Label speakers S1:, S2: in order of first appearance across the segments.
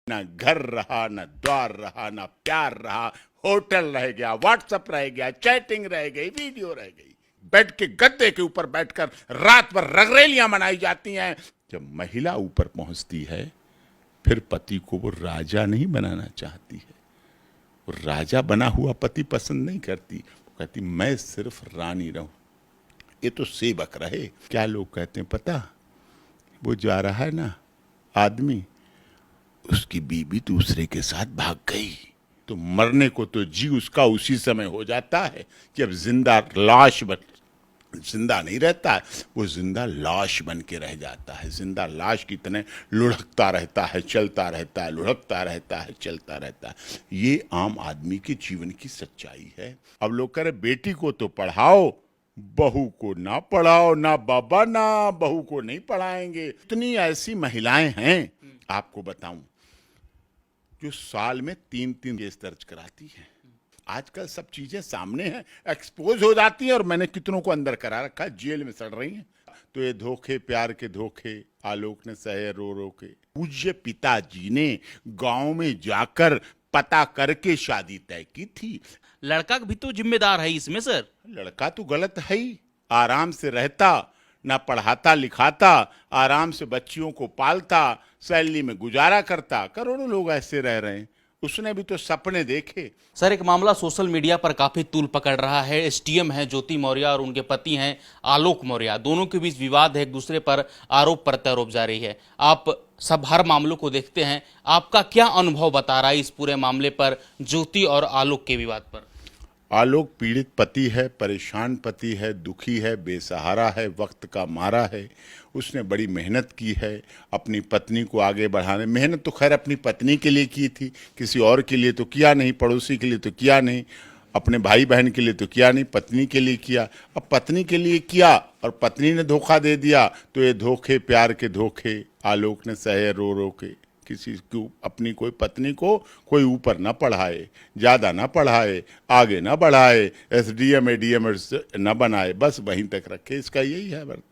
S1: ना घर रहा, ना द्वार रहा, ना प्यार रहा, होटल रह गया, व्हाट्सएप रह गया, चैटिंग रह गई, वीडियो रह गई। बेड के गद्दे के ऊपर बैठकर रात भर रगरेलियां मनाई जाती हैं। जब महिला ऊपर पहुंचती है फिर पति को वो राजा नहीं बनाना चाहती है, वो राजा बना हुआ पति पसंद नहीं करती। वो कहती मैं सिर्फ रानी रहूं, ये तो सेवक रहे। क्या लोग कहते हैं पता, वो जा रहा है ना आदमी, उसकी बीबी दूसरे के साथ भाग गई, तो मरने को तो जी उसका उसी समय हो जाता है जब जिंदा लाश बन, जिंदा नहीं रहता है, वो जिंदा लाश बन के रह जाता है। जिंदा लाश की तरह लुढ़कता रहता है, चलता रहता है, लुढ़कता रहता है, चलता रहता है। ये आम आदमी के जीवन की सच्चाई है। अब लोग कह रहे बेटी को तो पढ़ाओ, बहू को ना पढ़ाओ, ना बाबा ना बहू को नहीं पढ़ाएंगे। इतनी ऐसी महिलाएं हैं आपको बताऊं जो साल में 3-3 केस दर्ज कराती है। आजकल सब चीजें सामने हैं, एक्सपोज हो जाती हैं, और मैंने कितनों को अंदर करा रखा है, जेल में सड़ रही हैं। तो ये धोखे, प्यार के धोखे आलोक ने सहे रो रो के। पूज्य पिताजी ने गांव में जाकर पता करके शादी तय की थी।
S2: लड़का भी तो जिम्मेदार है इसमें सर।
S1: लड़का तो गलत है ही, आराम से रहता, ना पढ़ाता लिखाता, आराम से बच्चियों को पालता, सैलरी में गुजारा करता। करोड़ों लोग ऐसे रह रहे हैं, उसने भी तो सपने देखे।
S2: सर एक मामला सोशल मीडिया पर काफी तूल पकड़ रहा है। एसडीएम है ज्योति मौर्य और उनके पति हैं आलोक मौर्य, दोनों के बीच विवाद है, एक दूसरे पर आरोप प्रत्यारोप जारी है। आप सब हर मामलों को देखते हैं, आपका क्या अनुभव बता रहा है इस पूरे मामले पर, ज्योति और आलोक के विवाद पर?
S1: आलोक पीड़ित पति है, परेशान पति है, दुखी है, बेसहारा है, वक्त का मारा है। उसने बड़ी मेहनत की है अपनी पत्नी को आगे बढ़ाने। मेहनत तो खैर अपनी पत्नी के लिए की थी, किसी और के लिए तो किया नहीं, पड़ोसी के लिए तो किया नहीं, अपने भाई बहन के लिए तो किया नहीं, पत्नी के लिए किया। अब पत्नी के लिए किया और पत्नी ने धोखा दे दिया, तो ये धोखे, प्यार के धोखे आलोक ने सहे रो रो के। किसी को अपनी कोई पत्नी को कोई ऊपर ना पढ़ाए, ज़्यादा ना पढ़ाए, आगे ना बढ़ाए, एसडीएम एडीएम ना बनाए, बस वहीं तक रखे। इसका यही है वर्त।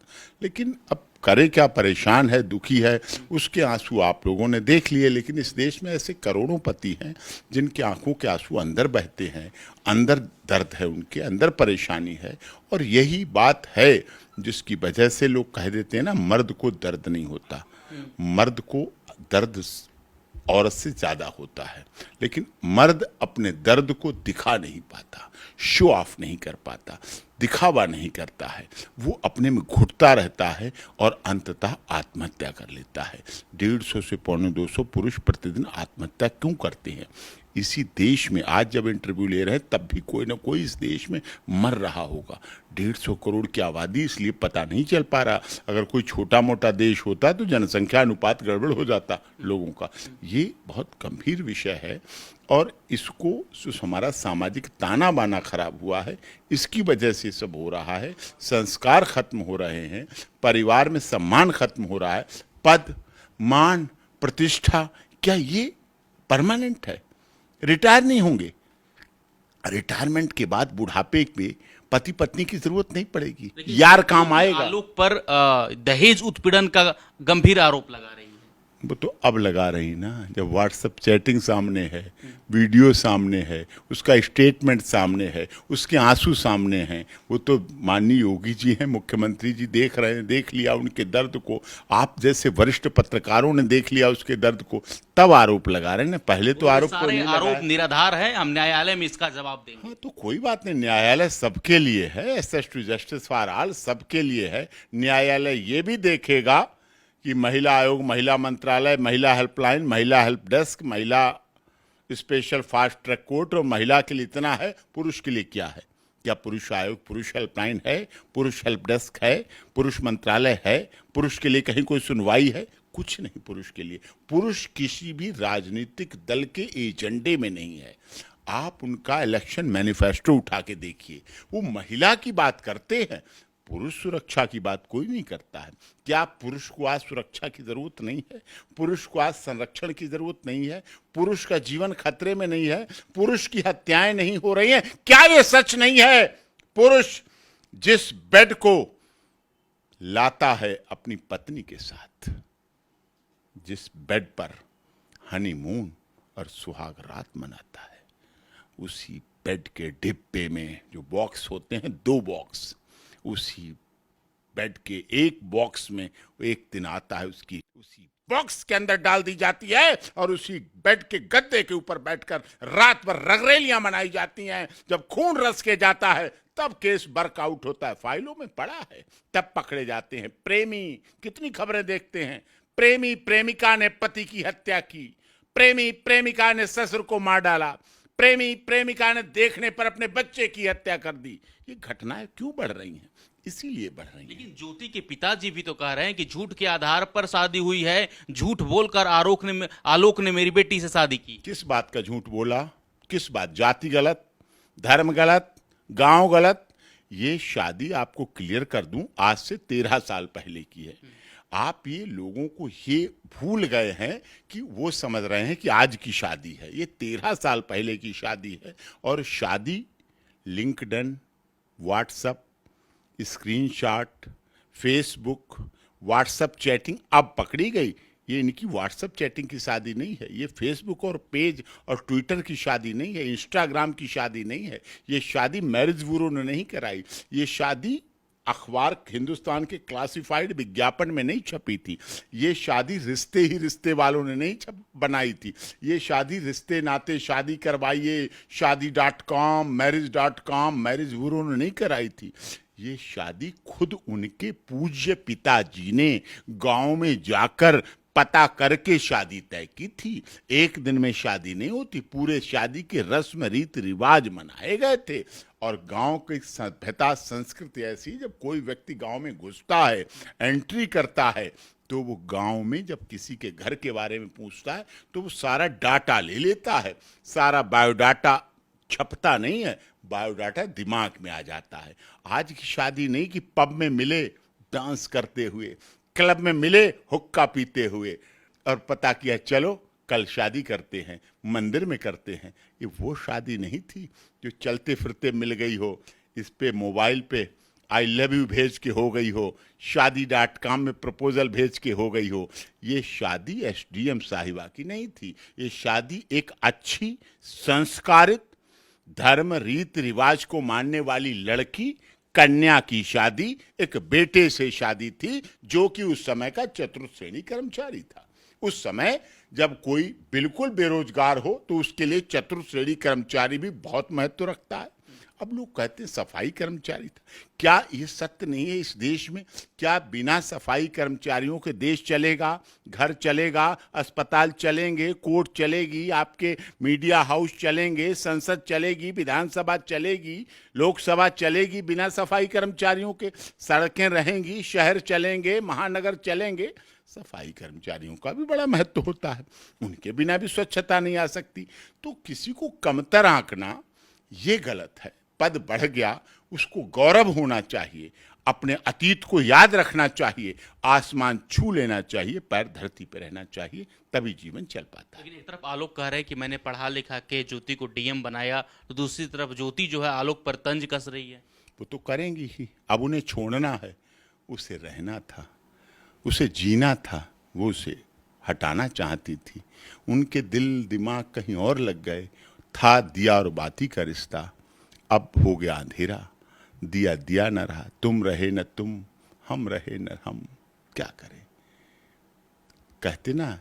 S1: लेकिन अब करे क्या, परेशान है, दुखी है, उसके आंसू आप लोगों ने देख लिए। लेकिन इस देश में ऐसे करोड़ों पति हैं जिनके आंखों के आंसू अंदर बहते हैं, अंदर दर्द है, उनके अंदर परेशानी है। और यही बात है जिसकी वजह से लोग कह देते हैं ना, मर्द को दर्द नहीं होता। मर्द को दर्द औरत से ज्यादा होता है, लेकिन मर्द अपने दर्द को दिखा नहीं पाता, शो ऑफ नहीं कर पाता, दिखावा नहीं करता है। वो अपने में घुटता रहता है और अंततः आत्महत्या कर लेता है। 150 से 250 पुरुष प्रतिदिन आत्महत्या क्यों करते हैं? इसी देश में आज जब इंटरव्यू ले रहे हैं तब भी कोई ना कोई इस देश में मर रहा होगा। 150 करोड़ की आबादी, इसलिए पता नहीं चल पा रहा। अगर कोई छोटा मोटा देश होता तो जनसंख्या अनुपात गड़बड़ हो जाता लोगों का। ये बहुत गंभीर विषय है और इसको जो हमारा सामाजिक ताना बाना खराब हुआ है, इसकी वजह से सब हो रहा है। संस्कार खत्म हो रहे हैं, परिवार में सम्मान खत्म हो रहा है। पद, मान, प्रतिष्ठा, क्या ये परमानेंट है? रिटायर नहीं होंगे। रिटायरमेंट के बाद बुढ़ापे में पति पत्नी की जरूरत नहीं पड़ेगी, यार काम आएगा।
S2: आलोक पर दहेज उत्पीड़न का गंभीर आरोप लगा रही है।
S1: वो तो अब लगा रही ना, जब व्हाट्सएप चैटिंग सामने है, वीडियो सामने है, उसका स्टेटमेंट सामने है, उसके आंसू सामने हैं। वो तो माननीय योगी जी हैं, मुख्यमंत्री जी देख रहे हैं, देख लिया उनके दर्द को। आप जैसे वरिष्ठ पत्रकारों ने देख लिया उसके दर्द को, तब आरोप लगा रहे हैं ना। पहले तो आरोप
S2: सारे आरोप निराधार है, हम न्यायालय में इसका जवाब देंगे।
S1: हाँ, तो कोई बात नहीं, न्यायालय सबके लिए है, access to justice for all सबके लिए है। न्यायालय ये भी देखेगा कि महिला आयोग, महिला मंत्रालय, महिला हेल्पलाइन, महिला हेल्प डेस्क, महिला स्पेशल फास्ट ट्रैक कोर्ट और महिला के लिए इतना है, पुरुष के लिए क्या है? क्या पुरुष आयोग, पुरुष हेल्पलाइन है, पुरुष हेल्प डेस्क है, पुरुष मंत्रालय है? पुरुष के लिए कहीं कोई सुनवाई है? कुछ नहीं पुरुष के लिए। पुरुष किसी भी राजनीतिक दल के एजेंडे में नहीं है। आप उनका इलेक्शन मैनिफेस्टो उठा के देखिए, वो महिला की बात करते हैं, पुरुष सुरक्षा की बात कोई नहीं करता है। क्या पुरुष को आज सुरक्षा की जरूरत नहीं है? पुरुष को आज संरक्षण की जरूरत नहीं है? पुरुष का जीवन खतरे में नहीं है? पुरुष की हत्याएं नहीं हो रही हैं? क्या ये सच नहीं है? पुरुष जिस बेड को लाता है अपनी पत्नी के साथ, जिस बेड पर हनीमून और सुहाग रात मनाता है। उसी बेड के डिब्बे में जो बॉक्स होते हैं, 2 बॉक्स, उसी बेड के एक बॉक्स में एक दिन आता है, उसकी उसी बॉक्स के अंदर डाल दी जाती है और उसी बेड के गद्दे के ऊपर बैठकर रात भर रगरेलियां मनाई जाती हैं। जब खून रस के जाता है तब केस वर्कआउट होता है, फाइलों में पड़ा है, तब पकड़े जाते हैं प्रेमी। कितनी खबरें देखते हैं, प्रेमी प्रेमिका ने पति की हत्या की, प्रेमी प्रेमिका ने ससुर को मार डाला, प्रेमी प्रेमिका ने देखने पर अपने बच्चे की हत्या कर दी। ये घटनाएं क्यों बढ़ रही हैं? इसीलिए बढ़ रही हैं।
S2: लेकिन ज्योति के पिताजी भी तो कह रहे हैं कि झूठ के आधार पर शादी हुई है, झूठ बोलकर आलोक ने मेरी बेटी से शादी की।
S1: किस बात का झूठ बोला? किस बात? जाति गलत, धर्म गलत, गांव गलत। ये शादी आपको क्लियर कर दूं, आज से 13 साल पहले की है। आप ये लोगों को ये भूल गए हैं कि वो समझ रहे हैं कि आज की शादी है। ये 13 साल पहले की शादी है। और शादी LinkedIn, WhatsApp, screenshot, Facebook, WhatsApp chatting अब पकड़ी गई। ये इनकी व्हाट्सएप चैटिंग की शादी नहीं है, ये फेसबुक और पेज और ट्विटर की शादी नहीं है, इंस्टाग्राम की शादी नहीं है। ये शादी मैरिज ब्यूरो ने नहीं कराई। ये शादी अखबार हिंदुस्तान के क्लासिफाइड विज्ञापन में नहीं छपी थी। ये शादी रिश्ते ही रिश्ते वालों ने नहीं बनाई थी। ये शादी रिश्ते नाते शादी करवाइए शादी.com, मैरिज.com, मैरिज ब्यूरो ने नहीं कराई थी। ये शादी खुद उनके पूज्य पिताजी ने गांव में जाकर पता करके शादी तय की थी। एक दिन में शादी नहीं होती, पूरे शादी के रस्म रीति रिवाज मनाए गए थे। और गांव की सभ्यता संस्कृति ऐसी, जब कोई व्यक्ति गांव में घुसता है, एंट्री करता है, तो वो गांव में जब किसी के घर के बारे में पूछता है तो वो सारा डाटा ले लेता है। सारा बायोडाटा छपता नहीं है, बायोडाटा दिमाग में आ जाता है। आज की शादी नहीं कि पब में मिले डांस करते हुए, क्लब में मिले हुक्का पीते हुए और पता किया चलो कल शादी करते हैं, मंदिर में करते हैं। ये वो शादी नहीं थी जो चलते फिरते मिल गई हो, इस पे मोबाइल पे आई लव यू भेज के हो गई हो, शादी.com में प्रपोजल भेज के हो गई हो। ये शादी एसडीएम साहिबा की नहीं थी। ये शादी एक अच्छी संस्कारित धर्म रीति रिवाज को मानने वाली लड़की कन्या की शादी, एक बेटे से शादी थी जो कि उस समय का चतुर्थ श्रेणी कर्मचारी था। उस समय जब कोई बिल्कुल बेरोजगार हो तो उसके लिए चतुर्थ श्रेणी कर्मचारी भी बहुत महत्व रखता है। अब लोग कहते हैं सफाई कर्मचारी था। क्या ये सत्य नहीं है इस देश में? क्या बिना सफाई कर्मचारियों के देश चलेगा? घर चलेगा? अस्पताल चलेंगे? कोर्ट चलेगी? आपके मीडिया हाउस चलेंगे? संसद चलेगी? विधानसभा चलेगी? लोकसभा चलेगी बिना सफाई कर्मचारियों के? सड़कें रहेंगी? शहर चलेंगे? महानगर चलेंगे? सफाई कर्मचारियों का भी बड़ा महत्व होता है, उनके बिना भी स्वच्छता नहीं आ सकती। तो किसी को कमतर आंकना ये गलत है। पद बढ़ गया, उसको गौरव होना चाहिए, अपने अतीत को याद रखना चाहिए, आसमान छू लेना चाहिए, पैर धरती पर रहना चाहिए, तभी जीवन चल पाता है।
S2: लेकिन एक तरफ आलोक कह रहे हैं कि मैंने पढ़ा लिखा के ज्योति को डीएम बनाया, तो दूसरी तरफ ज्योति जो है आलोक पर तंज कस रही है।
S1: वो तो करेंगी ही। अब उन्हें छोड़ना है, उसे रहना था, उसे जीना था, वो उसे हटाना चाहती थी। उनके दिल दिमाग कहीं और लग गए। था दिया और बाती का रिश्ता, अब हो गया अंधेरा, दिया दिया न रहा, तुम रहे न तुम, हम रहे न हम, क्या करें? कहते ना,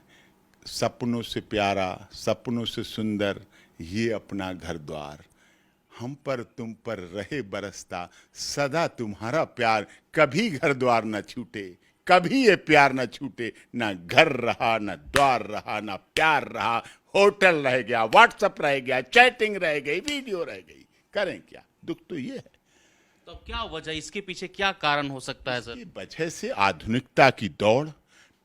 S1: सपनों से प्यारा, सपनों से सुंदर ये अपना घर द्वार, हम पर तुम पर रहे बरसता, सदा तुम्हारा प्यार, कभी घर द्वार न छूटे, कभी ये प्यार न छूटे। ना घर रहा, ना द्वार रहा, ना प्यार रहा, होटल रह गया, व्हाट्सएप रह गया, चैटिंग रह गई, वीडियो रह गई। करें क्या? दुख तो ये है।
S2: तो क्या वजह, इसके पीछे क्या कारण हो सकता है सर?
S1: इसकी वजह से आधुनिकता की दौड़,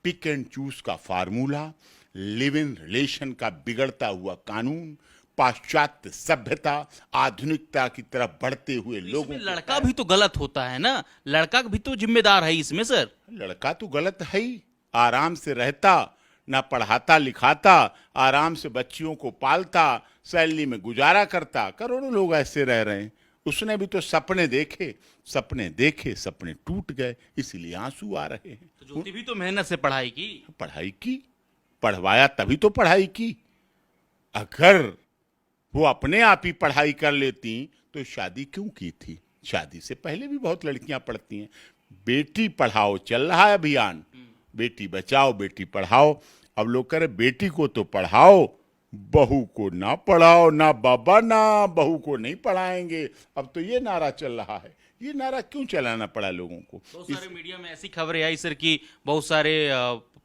S1: पिक एंड चूज का फार्मूला, लिव इन रिलेशन का बिगड़ता हुआ कानून, पाश्चात्य सभ्यता, आधुनिकता की तरफ बढ़ते हुए लोगों
S2: इसमें लड़का भी तो गलत होता है ना, लड़का भी तो जिम्मेदार है इसमें सर।
S1: लड़का तो गलत है ही, आराम से रहता, ना पढ़ाता लिखाता, आराम से बच्चियों को पालता, सैलरी में गुजारा करता। करोड़ों लोग ऐसे रह रहे हैं। उसने भी तो सपने देखे, सपने देखे, सपने टूट गए, इसीलिए आंसू आ रहे हैं।
S2: तो ज्योति भी तो मेहनत से पढ़ाई की।
S1: पढ़ाई की, पढ़वाया तभी तो पढ़ाई की। अगर वो अपने आप ही पढ़ाई कर लेती तो शादी क्यों की थी? शादी से पहले भी बहुत लड़कियां पढ़ती हैं। बेटी पढ़ाओ चल रहा है अभियान, बेटी बचाओ बेटी पढ़ाओ। अब लोग कह रहे बेटी को तो पढ़ाओ, बहू को ना पढ़ाओ, ना बाबा ना बहू को नहीं पढ़ाएंगे। अब तो ये नारा चल रहा है। ये नारा क्यों चलाना पड़ा लोगों को?
S2: बहुत सारे मीडिया में ऐसी खबरें आई सर कि बहुत सारे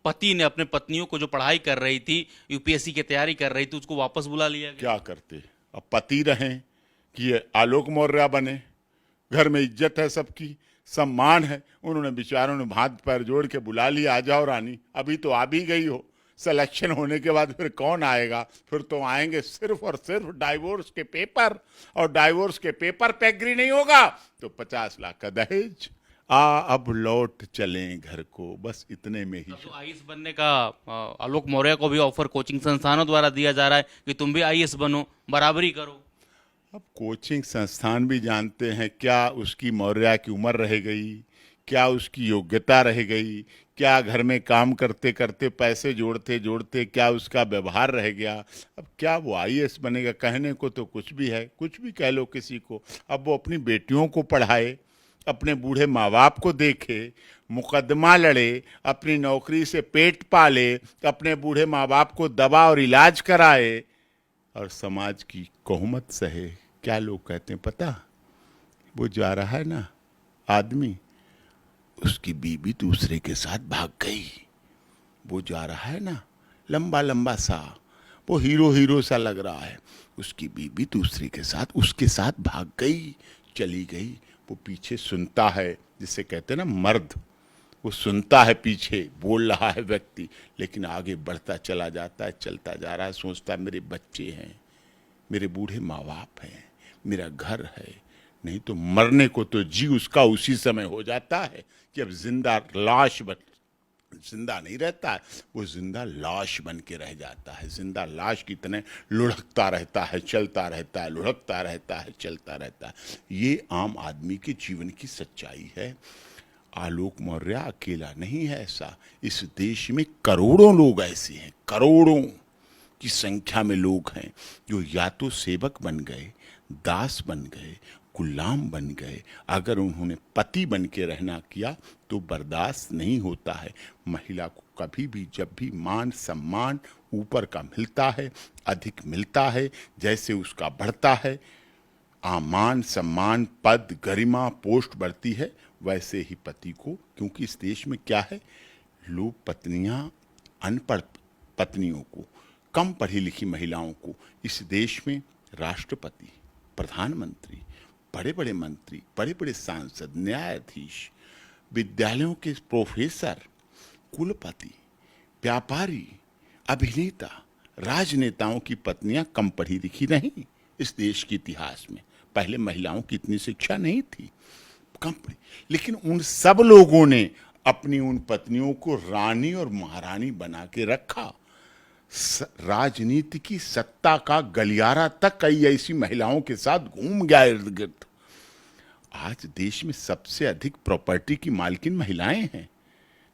S2: पति ने अपने पत्नियों को जो पढ़ाई कर रही थी, यूपीएससी की तैयारी कर रही थी, उसको वापस बुला लिया गया।
S1: क्या करते? अब पति रहें कि ये आलोक मौर्य बने? घर में इज्जत है, सबकी सम्मान है, उन्होंने बेचारों ने हाथ पैर जोड़ के बुला लिया, आ जाओ रानी। अभी तो आ भी गई हो, सिलेक्शन होने के बाद फिर कौन आएगा? फिर तो आएंगे सिर्फ और सिर्फ डाइवोर्स के पेपर, और डाइवोर्स के पेपर पे एग्री नहीं होगा तो 50 लाख का दहेज। अब लौट चलें घर को, बस इतने में ही।
S2: तो आईएएस बनने का आलोक मौर्य को भी ऑफर कोचिंग संस्थानों द्वारा दिया जा रहा है कि तुम भी आईएएस बनो, बराबरी करो।
S1: अब कोचिंग संस्थान भी जानते हैं क्या उसकी मौर्य की उम्र रह गई, क्या उसकी योग्यता रह गई, क्या घर में काम करते करते पैसे जोड़ते जोड़ते क्या उसका व्यवहार रह गया? अब क्या वो आईएएस बनेगा? कहने को तो कुछ भी है, कुछ भी कह लो किसी को। अब वो अपनी बेटियों को पढ़ाए, अपने बूढ़े माँ बाप को देखे, मुकदमा लड़े, अपनी नौकरी से पेट पाले, अपने बूढ़े माँ बाप को दवा और इलाज कराए, और समाज की तोहमत सहे। क्या लोग कहते हैं पता? वो जा रहा है ना आदमी, उसकी बीवी दूसरे के साथ भाग गई। वो जा रहा है ना लंबा लंबा सा, वो हीरो हीरो सा लग रहा है, उसकी बीवी दूसरे के साथ उसके साथ भाग गई, चली गई। वो पीछे सुनता है, जिसे कहते हैं ना मर्द, वो सुनता है पीछे बोल रहा है व्यक्ति, लेकिन आगे बढ़ता चला जाता है, चलता जा रहा है, सोचता है मेरे बच्चे हैं, मेरे बूढ़े माँ बाप हैं, मेरा घर है। नहीं तो मरने को तो जी उसका उसी समय हो जाता है कि अब जिंदा लाश बन, जिंदा नहीं रहता है, वो जिंदा लाश बन के रह जाता है। जिंदा लाश की तरह लुढ़कता रहता है, चलता रहता है, लुढ़कता रहता है, चलता रहता है। ये आम आदमी के जीवन की सच्चाई है। आलोक मौर्य अकेला नहीं है ऐसा। इस देश में करोड़ों लोग ऐसे हैं, करोड़ों की संख्या में लोग हैं जो या तो सेवक बन गए, दास बन गए, गुलाम बन गए। अगर उन्होंने पति बन के रहना किया तो बर्दाश्त नहीं होता है। महिला को कभी भी जब भी मान सम्मान ऊपर का मिलता है, अधिक मिलता है, जैसे उसका बढ़ता है मान सम्मान, पद, गरिमा, पोस्ट बढ़ती है, वैसे ही पति को, क्योंकि इस देश में क्या है, लोग पत्नियां, अनपढ़ पत्नियों को, कम पढ़ी लिखी महिलाओं को इस देश में राष्ट्रपति, प्रधानमंत्री, बड़े बड़े मंत्री, बड़े बड़े सांसद, न्यायाधीश, विद्यालयों के प्रोफेसर, कुलपति, व्यापारी, अभिनेता, राजनेताओं की पत्नियां कम पढ़ी लिखी नहीं। इस देश के इतिहास में पहले महिलाओं की इतनी शिक्षा नहीं थी, कम पढ़ी, लेकिन उन सब लोगों ने अपनी उन पत्नियों को रानी और महारानी बना के रखा। राजनीति की सत्ता का गलियारा तक कई ऐसी महिलाओं के साथ घूम गया इर्द गिर्द। आज देश में सबसे अधिक प्रॉपर्टी की मालकिन महिलाएं हैं,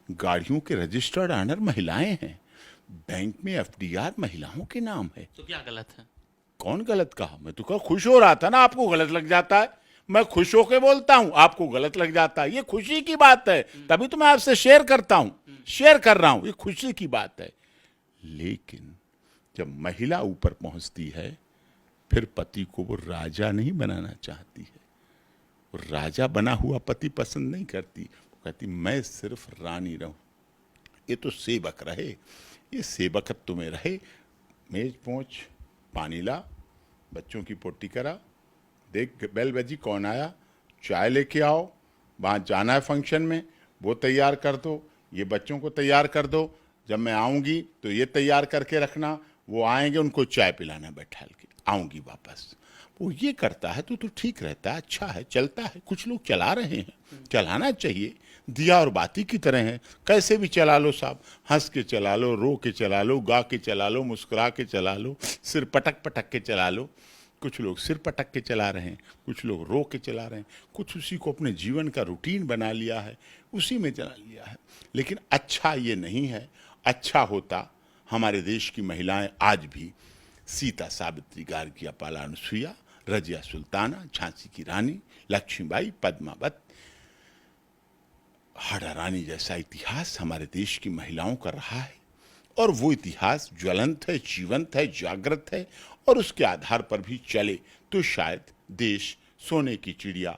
S1: गाड़ियों के रजिस्टर्ड ऑनर महिलाएं हैं, बैंक में एफडीआर महिलाओं के नाम है।
S2: तो क्या गलत है?
S1: कौन गलत कहा? मैं तो कहा खुश हो रहा था ना, आपको गलत लग जाता है। मैं खुश होकर बोलता हूं, आपको गलत लग जाता है। ये खुशी की बात है, तभी तो मैं आपसे शेयर करता हूं, शेयर कर रहा हूं, ये खुशी की बात है। लेकिन जब महिला ऊपर पहुंचती है, फिर पति को वो राजा नहीं बनाना चाहती है। वो राजा बना हुआ पति पसंद नहीं करती, वो कहती मैं सिर्फ रानी रहूं। ये तो सेवक रहे, ये सेवकत्व में रहे। मेज पहुंच, पानी ला, बच्चों की पोटी करा, देख बेल बजी कौन आया, चाय लेके आओ, वहाँ जाना है फंक्शन में, वो तैयार कर दो, ये बच्चों को तैयार कर दो, जब मैं आऊँगी तो ये तैयार करके रखना, वो आएंगे उनको चाय पिलाना बैठाल के, आऊँगी वापस। वो ये करता है तो ठीक रहता है, अच्छा है, चलता है। कुछ लोग चला रहे हैं, चलाना चाहिए, दिया और बाती की तरह है, कैसे भी चला लो साहब, हंस के चला लो, रो के चला लो, गा के चला लो, मुस्कुरा के चला लो, सिर पटक पटक के चला लो। कुछ लोग सिर पटक के चला रहे हैं, कुछ लोग रो के चला रहे हैं, कुछ उसी को अपने जीवन का रूटीन बना लिया है, उसी में चला लिया है। लेकिन अच्छा ये नहीं है। अच्छा होता हमारे देश की महिलाएं आज भी सीता, सावित्री, गार्गी, अपाला, अनुसुईया, रजिया सुल्ताना, झांसी की रानी, लक्ष्मीबाई, पद्मावत, हाड़ा रानी जैसा इतिहास हमारे देश की महिलाओं का रहा है। और वो इतिहास ज्वलंत है, जीवंत है, जागृत है, और उसके आधार पर भी चले तो शायद देश सोने की चिड़िया,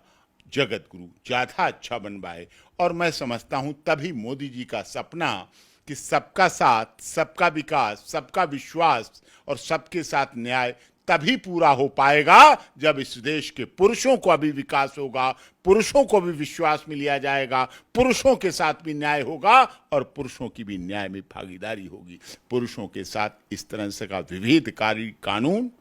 S1: जगत गुरु ज्यादा अच्छा बन पाए। और मैं समझता हूं तभी मोदी जी का सपना कि सबका साथ, सबका विकास, सबका विश्वास और सबके साथ न्याय तभी पूरा हो पाएगा जब इस देश के पुरुषों को भी विकास होगा, पुरुषों को भी विश्वास में लिया जाएगा, पुरुषों के साथ भी न्याय होगा और पुरुषों की भी न्याय में भागीदारी होगी। पुरुषों के साथ इस तरह से का विभेदकारी कानून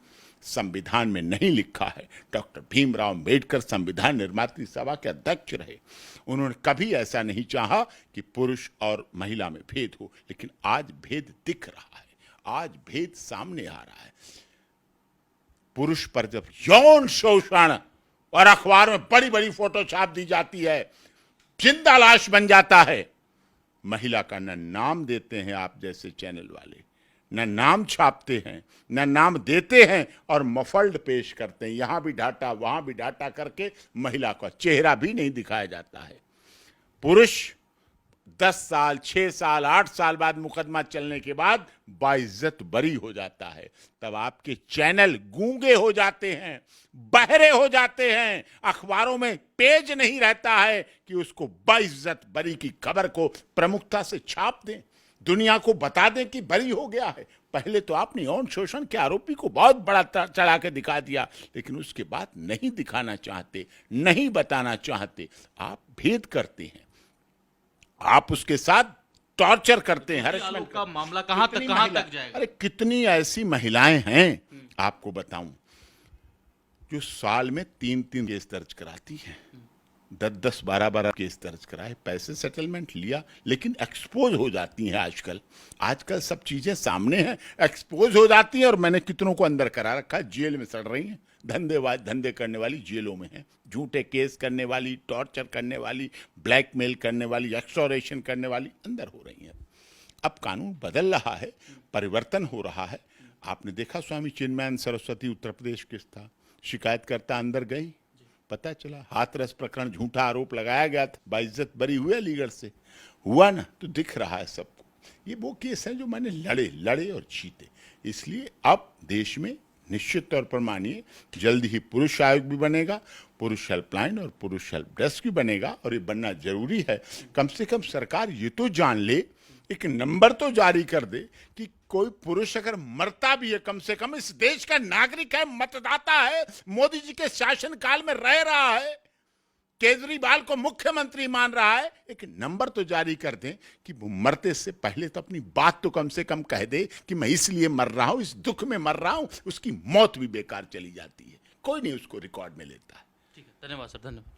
S1: संविधान में नहीं लिखा है। डॉक्टर भीमराव अंबेडकर संविधान निर्मात्री सभा के अध्यक्ष रहे। उन्होंने कभी ऐसा नहीं चाहा कि पुरुष और महिला में भेद हो, लेकिन आज भेद दिख रहा है, आज भेद सामने आ रहा है। पुरुष पर जब यौन शोषण और अखबार में बड़ी बड़ी फोटो छाप दी जाती है, जिंदा लाश बन जाता है, महिला का न नाम देते हैं आप जैसे चैनल वाले, न नाम छापते हैं, न नाम देते हैं, और मफल्ड पेश करते हैं। यहां भी डाटा, वहां भी डाटा करके महिला का चेहरा भी नहीं दिखाया जाता है। पुरुष 10 साल, 6 साल, 8 साल बाद मुकदमा चलने के बाद बाइज्जत बरी हो जाता है। तब आपके चैनल गूंगे हो जाते हैं, बहरे हो जाते हैं, अखबारों में पेज नहीं रहता है कि उसको बाइज्जत बरी की खबर को प्रमुखता से छाप दें, दुनिया को बता दें कि बरी हो गया है। पहले तो आपने यौन शोषण के आरोपी को बहुत बड़ा चढ़ा के दिखा दिया, लेकिन उसके बाद नहीं दिखाना चाहते, नहीं बताना चाहते। आप भेद करते हैं, आप उसके साथ टॉर्चर करते हैं, हरेसमेंट
S2: का मामला कहां तक जाएगा?
S1: अरे कितनी ऐसी महिलाएं हैं आपको बताऊं जो साल में 3-3 केस दर्ज कराती हैं, 10-10, 12-12 केस दर्ज कराए, पैसे सेटलमेंट लिया, लेकिन एक्सपोज हो जाती हैं। आजकल सब चीजें सामने हैं, एक्सपोज हो जाती हैं, और मैंने कितनों को अंदर करा रखा, जेल में सड़ रही हैं। धंधे करने वाली जेलों में हैं, झूठे केस करने वाली, टॉर्चर करने वाली, ब्लैकमेल करने वाली, एक्सटॉर्शन करने वाली अंदर हो रही हैं। अब कानून बदल रहा है, परिवर्तन हो रहा है। आपने देखा स्वामी चिन्मयानंद सरस्वती उत्तर प्रदेश केस था, शिकायतकर्ता अंदर गई, पता चला हाथरस प्रकरण, झूठा आरोप लगाया गया था, बाइज्जत बरी हुए अलीगढ़ से, हुआ ना, तो दिख रहा है सबको। ये वो केस है जो मैंने लड़े और जीते। इसलिए अब देश में निश्चित तौर पर मानिए जल्द ही पुरुष आयोग भी बनेगा, पुरुष हेल्पलाइन और पुरुष हेल्प डेस्क भी बनेगा, और ये बनना जरूरी है। कम से कम सरकार ये तो जान ले, एक नंबर तो जारी कर दे कि कोई पुरुष अगर मरता भी है, कम से कम इस देश का नागरिक है, मतदाता है, मोदी जी के शासनकाल में रह रहा है, केजरीवाल को मुख्यमंत्री मान रहा है, एक नंबर तो जारी कर दें कि वो मरते से पहले तो अपनी बात तो कम से कम कह दे कि मैं इसलिए मर रहा हूं, इस दुख में मर रहा हूं। उसकी मौत भी बेकार चली जाती है, कोई नहीं उसको रिकॉर्ड में लेता है।
S2: ठीक है, धन्यवाद सर, धन्यवाद।